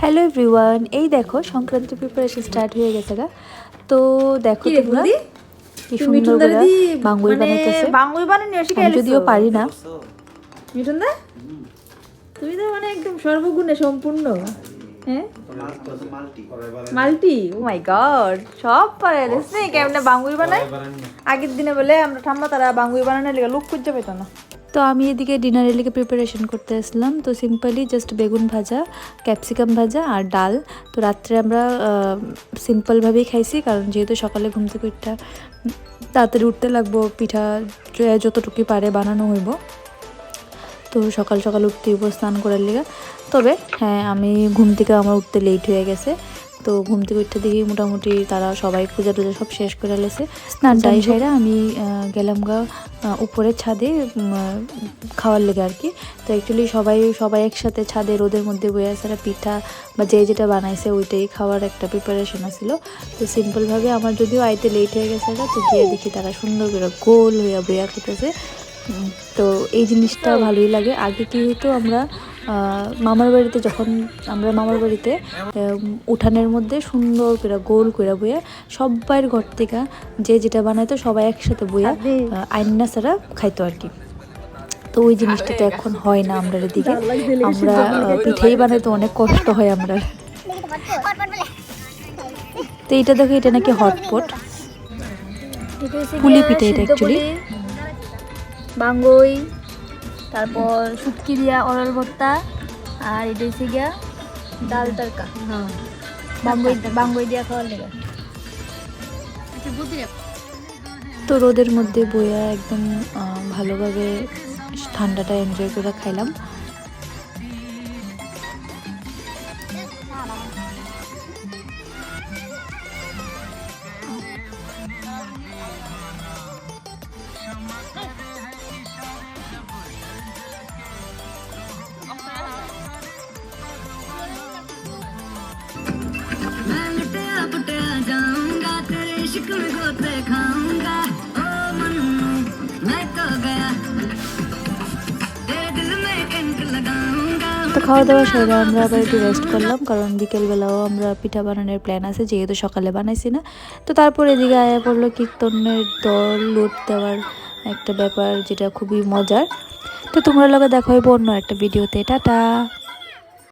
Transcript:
Hello everyone, এই দেখো Sankranti preparation start হয়ে গেছে গা। তো দেখো তোমরা কি সুন্দর করে বাঙ্গুই বানাইতেছে। বাঙ্গুই বানানি আমি যদিও পারি না। মিঠুন দা, তুমি তো মানে একদম সর্বগুণে সম্পূর্ণ। হ্যাঁ, মাল্টি। ও মাই গড, সব পারে রে। কেমনে বাঙ্গুই বানাই? আগের দিনে বলে আমরা ঠাম্মা তারা বাঙ্গুই বানানোর লেগে লুক খুঁজে পেতো না। তো আমি এদিকে ডিনারের লিগে প্রিপারেশন করতে আসলাম। তো সিম্পলি জাস্ট বেগুন ভাজা, ক্যাপসিকাম ভাজা আর ডাল। তো রাত্রে আমরা সিম্পলভাবেই খাইছি, কারণ যেহেতু সকালে ঘুম থেকে একটা তাড়াতাড়ি উঠতে লাগবো, পিঠা যতটুকু পারে বানানো হইব। তো সকাল সকাল উঠতে হইব স্নান করার লিগে। তবে হ্যাঁ, আমি ঘুম থেকে আমার উঠতে লেট হয়ে গেছে। তো ঘুম থেকে উঠতে দেখি মোটামুটি তারা সবাই পূজা টুজা সব শেষ করে লেছে। স্নান টাই সেরা আমি গেলাম গা উপরে ছাদে খাওয়ার লেগে আর কি। তো অ্যাকচুয়ালি সবাই একসাথে ছাদে রোদের মধ্যে বয়ে আসে পিঠা বা যেটা বানাইছে ওইটাই খাওয়ার একটা প্রিপারেশন আছিল। তো সিম্পলভাবে আমার যদিও আইতে লেট হয়ে গেছে, তো গিয়ে দেখি তারা সুন্দর করে গোল হইয়া বইয়া খেতেছে। তো এই জিনিসটা ভালোই লাগে। আগে কি হইতো, আমরা মামার বাড়িতে যখন আমরা মামার বাড়িতে উঠানের মধ্যে সুন্দর করে গোল করে বইয়া সবাইয়ের ঘর থেকে যে যেটা বানাইতো সবাই একসাথে বইয়া আইনা ছাড়া খাইতো আর কি। তো ওই জিনিসটা তো এখন হয় না আমরা এদিকে। আমরা পিঠেই বানাইতে অনেক কষ্ট হয় আমরা। তো এটা দেখো, এটা নাকি হটপট পুলি পিঠে। এটা অ্যাকচুয়ালি বাঙ্গুই, তারপর শুটকি দিয়া অরল ভর্তা, আর এটা হচ্ছে গিয়া ডাল তরকা। হ্যাঁ, বাঙ্গুই দিয়া খাওয়ার লেগে। তো রোদের মধ্যে বইয়া একদম ভালোভাবে ঠান্ডাটা এনজয় করে খাইলাম। তো খাওয়া দাওয়া সেরে আমরা আবার একটু রেস্ট করলাম, কারণ বিকেলবেলাও আমরা পিঠা বানানোর প্ল্যান আছে, যেহেতু সকালে বানাইছি না। তো তারপর এদিকে আয়া পড়লো কীর্তনের দল লোট দেওয়ার একটা ব্যাপার, যেটা খুবই মজার। তো তোমরা লগে দেখা হইব অন্য একটা ভিডিওতে। টাটা।